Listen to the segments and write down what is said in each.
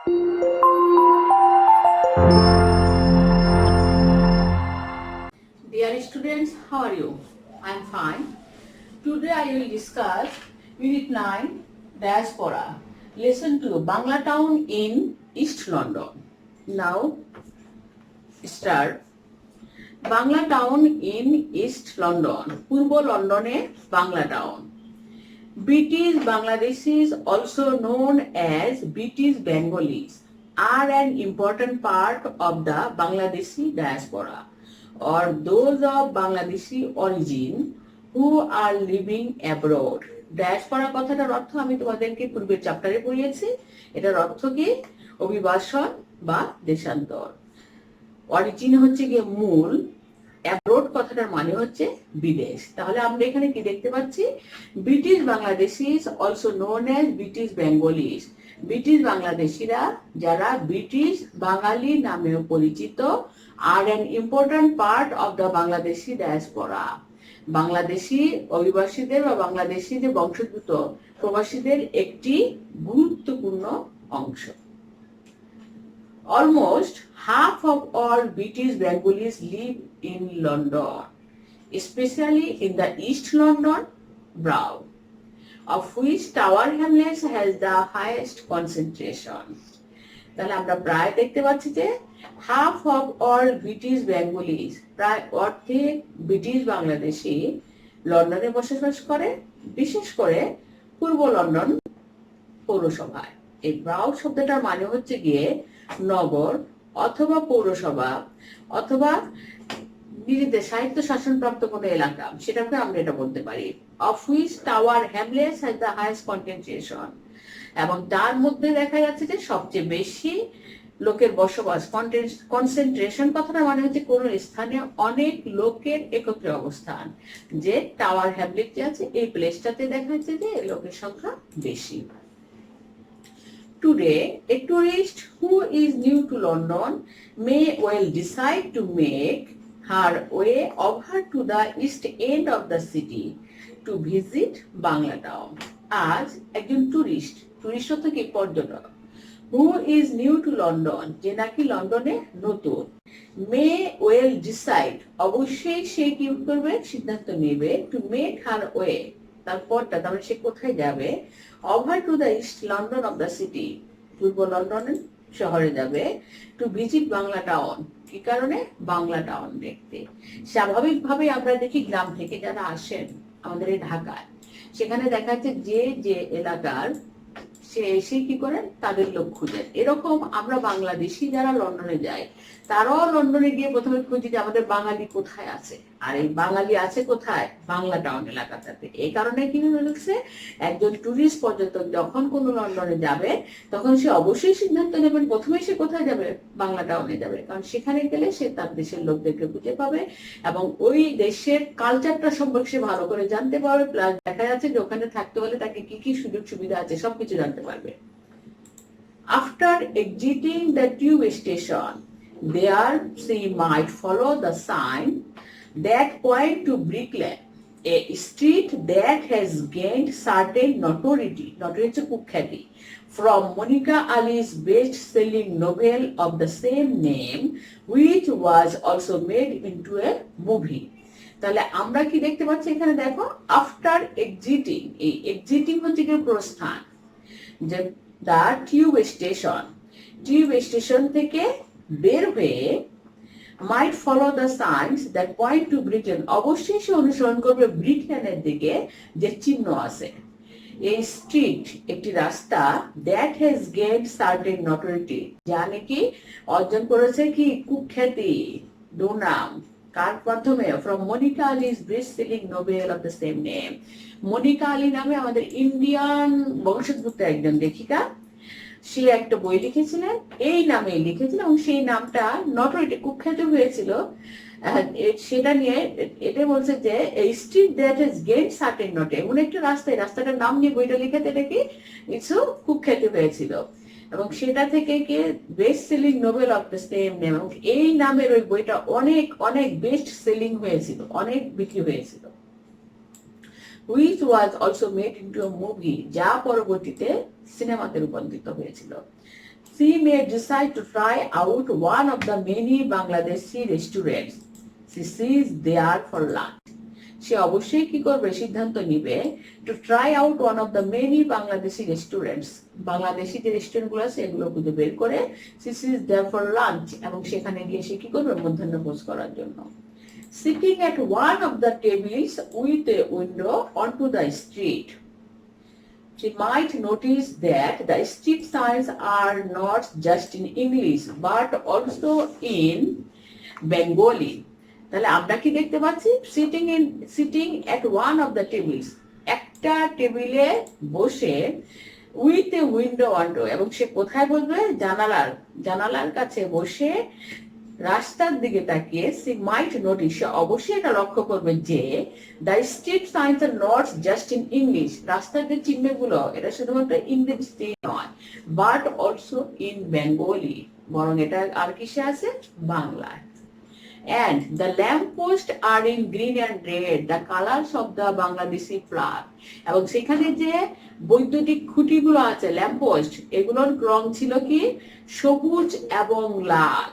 Dear students, how are you? I am fine. Today I will discuss Unit 9 Diaspora, Lesson 2 Bangla Town in East London. Now, start. Bangla Town in East London, Purbo Londone Bangla Town. British Bangladeshis, also known as British Bengalis, are an important part of the Bangladeshi diaspora, or those of Bangladeshi origin who are living abroad. ডায়াসপরা কথাটার অর্থ আমি তোমাদেরকে পূর্বের চ্যাপ্টারে পড়িয়েছি। এটার অর্থ কি? অভিবাসন বা দেশান্তর। অরিজিন হচ্ছে গিয়ে মূল, অ্যাব্রোড কথাটার মানে হচ্ছে বিদেশ। তাহলে আমরা এখানে কি দেখতে পাচ্ছি? British Bangladeshis, also known as British Bengalis, British বাংলাদেশিরা যারা ব্রিটিশ বাঙালি নামেও পরিচিত, আর an important part of the Bangladeshi diaspora, Bangladeshi অভিবাসীদের বা বাংলাদেশি যে বংশোদ্ভূত প্রবাসীদের একটি গুরুত্বপূর্ণ অংশ। Almost half of all British Bengalis live in London, especially in the East London borough, of which Tower Hamlets has the highest concentration. তাহলে আমরা প্রায় দেখতে পাচ্ছি যে half of all British Bengalis, প্রায় অর্ধেক ব্রিটিশ বাংলাদেশি লন্ডনে বসবাস করে, বিশেষ করে পূর্ব লন্ডন পৌরসভায়। এই ব্রাউ শব্দটার মানে হচ্ছে গিয়ে নগর অথবা পৌরসভা অথবা নিজেদের সাহিত্য শাসনপ্রাপ্ত কোনো এলাকা, সেটাকে আমরা এটা বলতে পারি। Of which tower Hamlets has the highest concentration, এবং তার মধ্যে দেখা যাচ্ছে যে সবচেয়ে বেশি লোকের বসবাস। কনসেন্ট্রেশন কথাটা মানে হচ্ছে কোন স্থানে অনেক লোকের একত্রে অবস্থান। যে টাওয়ার হ্যামলেট যে আছে এই প্লেসটাতে দেখা যাচ্ছে যে লোকের সংখ্যা বেশি। Today, a tourist who is new to London may well decide to make her way over to the east end of the city to visit Bangla Town. আজ একজন টুরিস্ট অর্থ কি পর্যটক, who is new to London, যে নাকি লন্ডনে নতুন, may well decide, অবশ্যই সে কি করবে, সিদ্ধান্ত নেবে, to make her way, তারপরটা তাহলে সে কোথায় যাবে, over to the east London of the city, Purba London শহরে যাবে, to visit বাংলা টাউন, কি কারণে, বাংলা টাউন দেখতে। স্বাভাবিকভাবে আমরা দেখি গ্রাম থেকে যারা আসেন আমাদের এই ঢাকায়, সেখানে দেখা যাচ্ছে যে যে এলাকার সে এসে কি করেন তাদের লোক খুঁজেন। এরকম আমরা বাংলাদেশি যারা লন্ডনে যাই তারাও লন্ডনে গিয়ে প্রথমে খুঁজি যে আমাদের বাঙালি কোথায় আছে, আর এই বাঙালি আছে কোথায়, বাংলা টাউন এলাকাটাতে। এই কারণে কি হচ্ছে, একজন টুরিস্ট পর্যটক যখন কোন লন্ডনে যাবে তখন সে অবশ্যই সিদ্ধান্ত নেবেন প্রথমে সে কোথায় যাবে, বাংলা টাউনে যাবে, কারণ সেখানে গেলে সে তার দেশের লোকদেরকে খুঁজে পাবে এবং ওই দেশের কালচারটা সম্পর্কে সে ভালো করে জানতে পারবে। প্লাস দেখা যাচ্ছে যে ওখানে থাকতে হলে তাকে কি কি সুযোগ সুবিধা আছে সবকিছু জানতে পারবে। After exiting the tube station, there she might follow the sign that point to Brick Lane, a street that has gained certain notoriety kukhati, from Monica Ali's best-selling novel of the same name, which was also made into a movie. তাহলে আমরা কি দেখতে পাচ্ছি এখানে, দেখো, after exciting, এই exciting হচ্ছে কি প্রস্থান, যে দা টিউব স্টেশন থেকে বের হয়ে might follow the signs that point to Britain, অবশ্যই সে অনুসরণ করবে ব্রিটেনের দিকে যে চিহ্ন আছে। এই স্ট্রিট একটি রাস্তা, that has gained certain notoriety, যা নাকি অর্জন করেছে কি কুখ্যাতি, দুর্নাম, কার মাধ্যমে, from Monica Ali's best-selling novel of the same name, Monika Ali নামে আমাদের ইন্ডিয়ান বংশোদ্ভূত একজন লেখিকা, সে একটা বই লিখেছিলেন, এই নামে লিখেছিলেন এবং সেই নামটা নটরিটি কুখ্যাত হয়েছিল। সেটা নিয়ে এটা বলছে যে এই street that has gained certain not, এমন একটা রাস্তাটার নাম নিয়ে বইটা লিখে নাকি কিছু কুখ্যাত হয়েছিল এবং সেটা থেকে কি best selling Nobel of the same name, এবং এই নামের ওই বইটা অনেক অনেক বেস্ট সেলিং হয়েছিল, অনেক বিক্রি হয়েছিল। which was also made into a movie, যা পরবর্তীতে সিনেমাতে রূপান্তরিত হয়েছিল। She may decide to try out one of the many Bangladeshi restaurants she sees there for lunch. সে অবশ্যই কি করবে, সিদ্ধান্ত নিবে to try out one of the many Bangladeshi restaurants, Bangladeshi যে রেস্টুরেন্ট গুলো আছে এগুলো খুঁজে বের করে she is there for lunch, এবং সেখানে গিয়ে সে কি করবে, মধ্যাহ্নভোজ করার জন্য। Sitting at one of the tables with a window onto the street, she might notice that the street signs are not just in English but also in Bengali. তাহলে আমরা কি দেখতে পাচ্ছি, sitting at one of the tables, একটা টেবিলে বসে with a window অন্ডো, এবং সে কোথায় বসবে, জানালার কাছে বসে রাস্তার দিকে তাকিয়ে সি মাইট নোটিস, সে অবশ্যই এটা লক্ষ্য করবে যে the street science are not just in English, রাস্তার যে চিহ্নগুলো এটা শুধুমাত্র ইংরেজিতে নয় বাট অলসো ইন বেঙ্গলি, বরং এটা আর কিসে আছে, বাংলায়। And the lampposts are in green and red, the colors of the Bangladeshi flag. এবং সেখানে যে বৈদ্যুতিক খুঁটিগুলো আছে, ল্যাম্পপোস্ট, এগুলোর রং ছিল কি, সবুজ এবং লাল।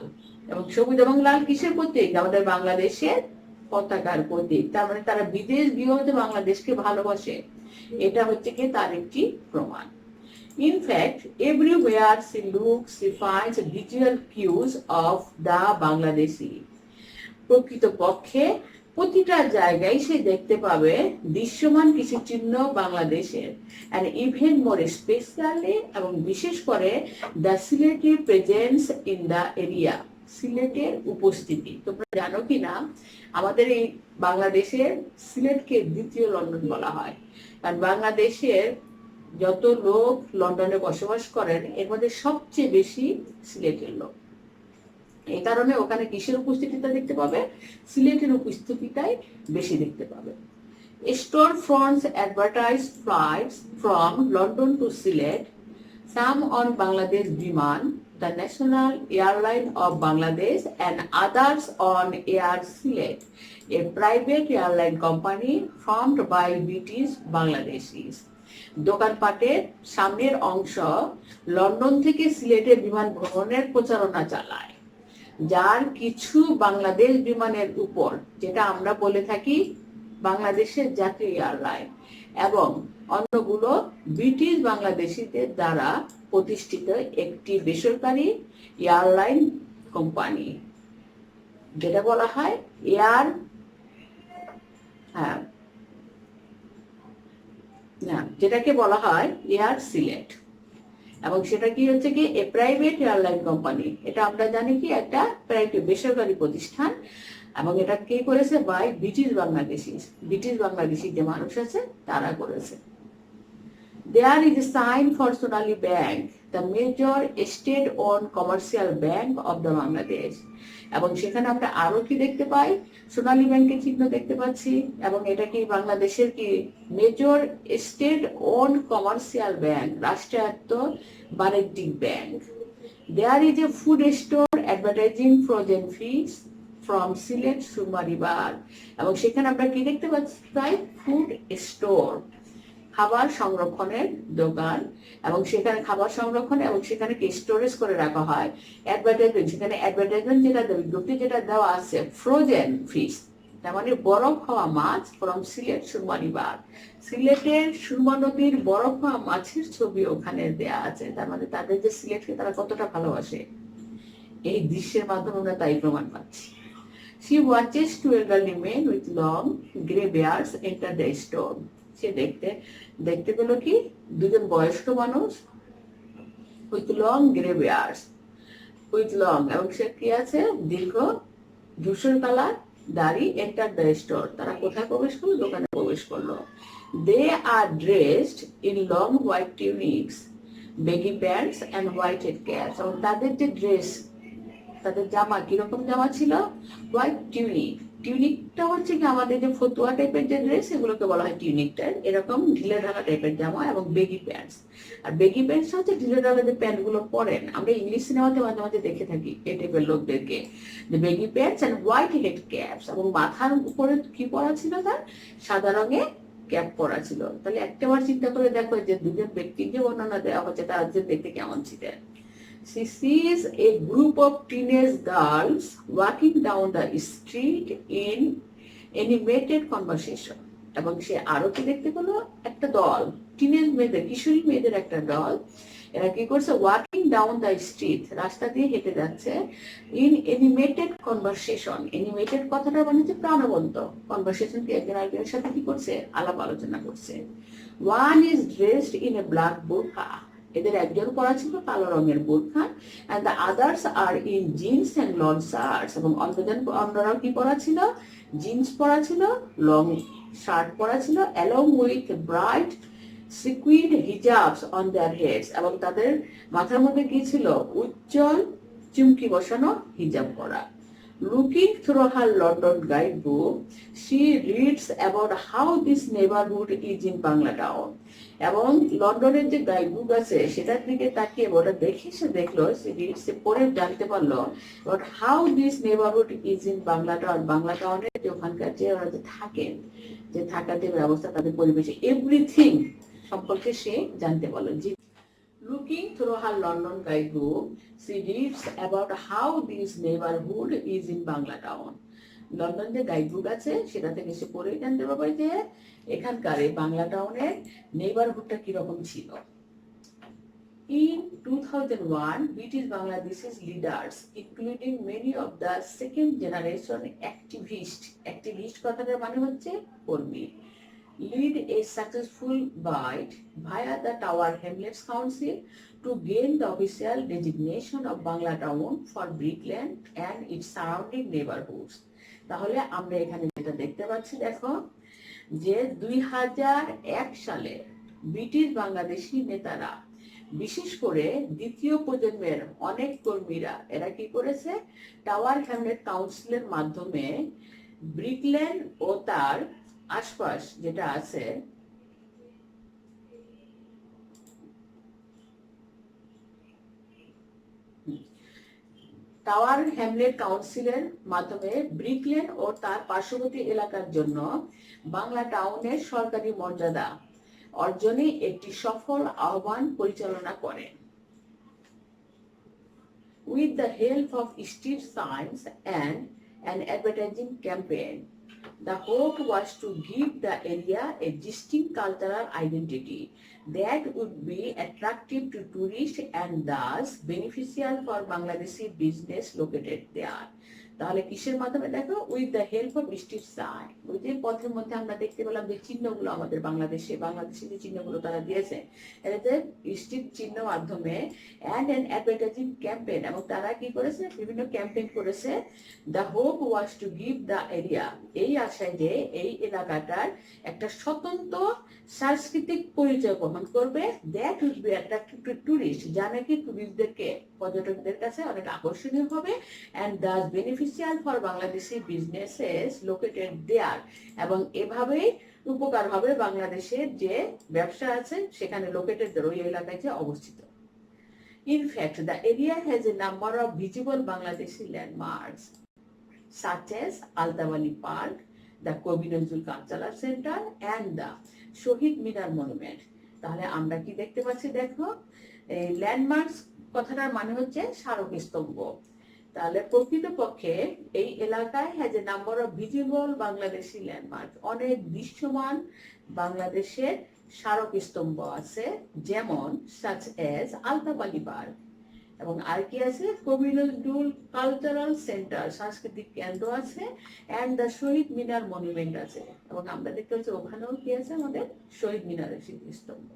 এবং সবুজ এবং লাল কিসের প্রতীক, আমাদের বাংলাদেশের পতাকার প্রতীক। তার মানে তারা বিদেশ বিহতে বাংলাদেশকে ভালোবাসে, এটা হচ্ছে কি তার একটি প্রমাণ। In fact, everywhere she looks, she finds visual cues of the Bangladeshi. প্রকৃতপক্ষে প্রতিটা জায়গায় সে দেখতে পাবে দৃশ্যমান কিছু চিহ্ন বাংলাদেশের, and even more especially, এবং বিশেষ করে the Sileti presence in the area, সিলেটের উপস্থিতি। তোমরা জানো কি না, আমাদের এই বাংলাদেশের সিলেটকে দ্বিতীয় লন্ডন বলা হয়, কারণ বাংলাদেশের যত লোক লন্ডনে বসবাস করেন এর মধ্যে সবচেয়ে বেশি সিলেটের লোক। এই কারণে ওখানে কিসের উপস্থিতিটা দেখতে পাবে, সিলেটের উপস্থিতিটাই বেশি দেখতে পাবে। Store fronts advertise flights from London two Sylhet, some on Bangladesh বিমান, the National Airline of Bangladesh, and others on Air Silet, a private airline company formed by British Bangladeshis. দোকানপাটের সামনের অংশ লন্ডন থেকে সিলেটে বিমান ভ্রমণের প্রচারণা চালায়, যার কিছু বাংলাদেশ বিমানের উপর, যেটা আমরা বলে থাকি বাংলাদেশের জাতীয় এয়ারলাইন, এবং অন্যগুলো ব্রিটিশ বাংলাদেশিদের দ্বারা প্রতিষ্ঠিত একটি বেসরকারি এয়ারলাইন কোম্পানি, যেটা বলা হয় যেটাকে বলা হয় এয়ার সিলেট। এবং সেটা কি হচ্ছে কি, এ প্রাইভেট এয়ারলাইন কোম্পানি, এটা আমরা জানি কি একটা বেসরকারি প্রতিষ্ঠান, এবং এটা কে করেছে, বাই ব্রিটিশ বাংলাদেশি যে মানুষ আছে তারা করেছে। There is a sign for Sonali Bank, the major state-owned commercial bank of the Bangladesh. এবং সেখানে আমরা আরো কি দেখতে পাই, সোনালী ব্যাংকের চিহ্ন দেখতে পাচ্ছি, এবং এটা কি বাংলাদেশের কি major state own commercial bank, রাষ্ট্রায়ত্ত বাণিজ্যিক ব্যাংক। There is a food store advertising frozen fish from Silet Surma River, এবং সেখানে আমরা কি দেখতে পাচ্ছি, ফুড স্টোর, খাবার সংরক্ষণের দোকান, এবং সেখানে খাবার সংরক্ষণ এবং সেখানে কি স্টোরেজ করে রাখা হয়। অ্যাডভার্টাইজমেন্ট, সেখানে অ্যাডভার্টাইজমেন্ট যেটা বিজ্ঞপ্তি যেটা দেওয়া আছে, ফ্রোজেন ফিশ, তার মানে বরফ হওয়া মাছ, ফ্রম সিলেট সুরমা রিভার, সিলেটের সুরমা নদীর বরফ হওয়া মাছের ছবি ওখানে দেয়া আছে। তার মানে তাদের যে সিলেটকে তারা কতটা ভালোবাসে, এই দৃশ্যের মাধ্যমে আমরা তাই প্রমাণ পাচ্ছি। She watches two elderly men with long grey beards enter the store. সে দেখতে পেল কি, দুজন বয়স্ক মানুষ উইথ লং গ্রে বেয়ার্স, এবং সে কি আছে, দীর্ঘ ধূসর কালার দাড়ি, এন্টার দ্য স্টোর, তারা কোথায় প্রবেশ করলো, দোকানে প্রবেশ করলো। They are dressed in long white tunics, baggy pants and white head caps, এবং তাদের যে ড্রেস, তাদের জামা কিরকম জামা ছিল, হোয়াইট টিউনিকটা হচ্ছে কি আমাদের যে ফতুয়া টাইপের যে ড্রেস, এগুলোকে বলা হয় টিউনিকটা, এরকম ঢিলে ঢালা টাইপের জামা, এবং বেগি প্যান্টস। আর বেগি প্যান্টস হচ্ছে ঢিলে ঢালা যে প্যান্ট গুলো পরেন, আমরা ইংলিশ সিনেমাতে মাঝে মাঝে দেখে থাকি এই টাইপের লোকদেরকে, যে baggy pants and white head caps, এবং মাথার উপরে কি পরা ছিল, তার সাদা রঙের ক্যাপ পরা ছিল। তাহলে একটাবার চিন্তা করে দেখো যে দুজন ব্যক্তির যে বর্ণনা দেওয়া হচ্ছে তারা যে দেখতে কেমন ছিলেন। She sees a group of teenage girls walking down the street in animated conversation. এবং সে আরো কি দেখতে পেলো, একটা দল, টিনেজ মেয়েদের, কিশোরী মেয়েদের একটা দল, এরা কি করছে, ওয়াকিং ডাউন দ্য স্ট্রিট, রাস্তা দিয়ে হেঁটে যাচ্ছে, ইন এনিমেটেড কনভারসেশন। এনিমেটেড কথাটা মানে হচ্ছে প্রাণবন্ত, কনভারসেশন কি একজন আরেকজনের সাথে কি করছে, আলাপ আলোচনা করছে। One is dressed in a black burqa, এদের একজন পরা ছিল কালো রঙের বোরখা, and the others are in jeans and long shirts, এবং অন্যরাও কি পরা ছিল, জিন্স পরা ছিল, লং শার্ট পরা ছিল, along with bright sequined hijabs on their heads, এবং তাদের মাথার মধ্যে কি ছিল, উজ্জ্বল চুমকি বসানো হিজাব পরা। Looking through her London guidebook, she reads about how this neighborhood is in Bangla Town. এবং লন্ডনের যে গাইডবুক আছে সেটার দিকে তাকিয়ে ওটা দেখে সে দেখলো, সে পড়ে জানতে পারলো about how this neighborhood is in Bangla Town, Bangla টাউনের যে ওখানকার যে ওরা যে থাকেন, যে থাকার যে ব্যবস্থা, তাদের পরিবেশে এভরিথিং সম্পর্কে সে জানতে পারলো। Looking through her London guidebook, she reads about how this neighborhood is in Bangla Town. London যে গাইডবুক আছে সেটা থেকে সে পড়ে জানতে পারবে যে এখানকার এই বাংলা টাউনের নেইবারহুডটা কিরকম ছিল। In 2001, British Bangladesh's leaders, including many of the second generation activist কথাটার মানে হচ্ছে কর্মী, lead a successful bid via the Tower Hamlets Council to gain the official designation of Bangla Town for Brickland and its surrounding neighborhoods. তাহলে আমরা এখানে যেটা দেখতে পাচ্ছি, দেখো যে 2001 সালে ব্রিটিশ বাংলাদেশি নেতারা, বিশেষ করে দ্বিতীয় প্রজন্মের অনেক কর্মীরা, এরা কি করেছে, টাওয়ার হ্যামলেট কাউন্সিলের মাধ্যমে ব্রিকল্যান্ড ও তার আশপাশ যেটা আছে টাওয়ার হ্যামলেট কাউন্সিলের মাধ্যমে ব্রিকল্যান্ড ও তার পার্শ্ববর্তী এলাকার জন্য বাংলা টাউনের সরকারি মর্যাদা অর্জনে একটি সফল আহ্বান পরিচালনা করেন। With the help of street signs and an advertising campaign, the hope was to give the area a distinct cultural identity that would be attractive to tourists and thus beneficial for Bangladeshi business located there. তাহলে কিসের মাধ্যমে, দেখো, with the help of street sign, ওই যে পথের মধ্যে আমরা দেখতে পেলাম যে চিহ্নগুলো আমাদের বাংলাদেশি যে চিহ্নগুলো তারা দিয়েছে, এটাতে স্ট্রিট চিহ্ন মাধ্যমে, অ্যান্ড অ্যান অ্যাডভার্টাইজিং ক্যাম্পেইন, এবং তারা কি করেছে, বিভিন্ন ক্যাম্পেইন করেছে। The hope was to give the area, এই আশায় যে এই এলাকাটার একটা স্বতন্ত্র সাংস্কৃতিক পরিচয় বহন করবে, that would be attractive to tourist, যা নাকি টুরিস্টদেরকে, পর্যটকদের কাছে অনেক আকর্ষণীয় হবে, and thus beneficial for Bangladeshi businesses located there, এবং এভাবেই উপকার হবে বাংলাদেশের যে ব্যবসা আছে সেখানে লোকেটেড, ওই এলাকায় যে অবস্থিত। In fact, the area has a number of visible Bangladeshi landmarks such as Altawali Park, the Kobi Nazrul Cultural Center and the Shaheed Minar monument. তাহলে আমরা কি দেখতে পাচ্ছি, দেখো, এই ল্যান্ডমার্কস কথাটার মানে হচ্ছে স্মারকস্তম্ভ। তাহলে প্রকৃতপক্ষে এই এলাকায় has a number of visible Bangladeshi landmark, অনেক দৃশ্যমান বাংলাদেশের স্মারকস্তম্ভ আছে, যেমন সাচ এজ আলতাবালি পার্ক, এবং আর কি আছে, কবি নজরুল কালচারাল সেন্টার, সাংস্কৃতিক কেন্দ্র আছে, and the Shaheed Minar monument আছে, এবং আমরা দেখতে পাচ্ছি ওখানেও কি আছে, আমাদের শহীদ মিনারের স্মৃতিস্তম্ভ।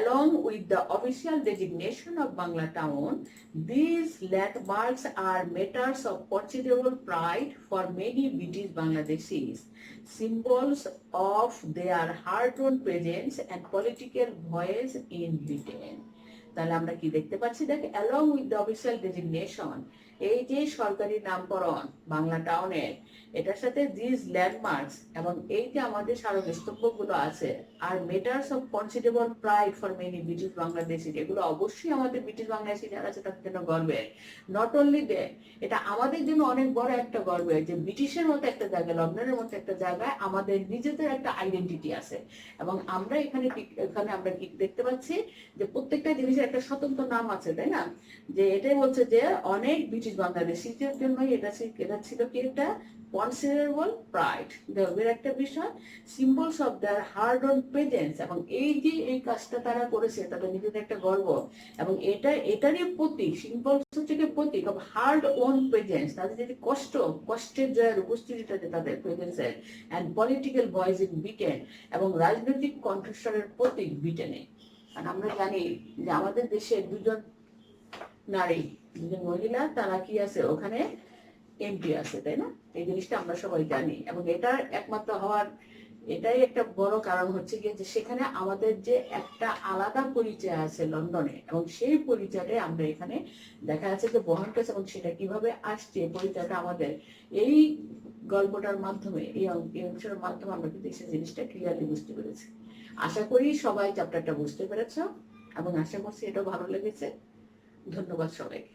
Along with the official designation of Bangla Town, these landmarks are matters of considerable pride for many British Bangladeshis, symbols of their hard-won presence and political voice in Britain. তাহলে আমরা কি দেখতে পাচ্ছি, দেখ, along with the official designation, এই যে সরকারি নামকরণ বাংলা টাউনের, এটার সাথে দিস ল্যান্ডমার্কস এবং এই যে আমাদের স্মারকস্তম্ভগুলো আছে are matters of considerable pride for many British Bangladeshi, এগুলো অবশ্যই আমাদের ব্রিটিশ বাংলাদেশি যারা আছে তাদের জন্য গর্বের। নট অনলি দে, এটা আমাদের জন্য অনেক বড় একটা গর্বের যে ব্রিটিশের মতো একটা জায়গায়, লন্ডনের মতো একটা জায়গায় আমাদের নিজেদের একটা আইডেন্টিটি আছে। এবং আমরা এখানে এখানে আমরা কি দেখতে পাচ্ছি যে প্রত্যেকটা জিনিসের একটা স্বতন্ত্র নাম আছে, তাই না? যে এটাই বলছে যে অনেক ব্রিটিশ বাংলাদেশিদের জন্যই এটা ছিল কি একটা কনসিডারেবল প্রাইড, গর্বের একটা বিষয়, symbols of their hard on presence. এবং এই যে এই কাজটা তারা করেছে তাদের নিজেদের একটা গর্ব, এবং এটারই প্রতীক, সিম্বলস হচ্ছে কি প্রতীক অফ হার্ড ওন প্রেজেন্স, তাদের যে কষ্টের জয়ের উপস্থিতিটা যে তাদের প্রেজেন্সের, and political voice in Britain, এবং রাজনৈতিক কণ্ঠস্বরের প্রতীক ব্রিটেনে। আর আমরা জানি যে আমাদের দেশে দুজন নারী, দুজন মহিলা, তারা কি আছে ওখানে এমপি আছে, তাই না? এই জিনিসটা আমরা সবাই জানি। এবং এটা একমাত্র হওয়ার এটাই একটা বড় কারণ হচ্ছে গিয়ে যে সেখানে আমাদের যে একটা আলাদা পরিচয় আছে লন্ডনে, এবং সেই পরিচয়টা আমরা এখানে দেখা যাচ্ছে যে বহন করছে, এবং সেটা কিভাবে আসছে পরিচয়টা আমাদের এই গল্পটার মাধ্যমে, এই অংশের মাধ্যমে আমরা কিন্তু সেই জিনিসটা ক্লিয়ারলি বুঝতে পেরেছি। আশা করি সবাই চ্যাপ্টারটা বুঝতে পেরেছ, এবং আশা করছি এটা ভালো লেগেছে। ধন্যবাদ সবাইকে।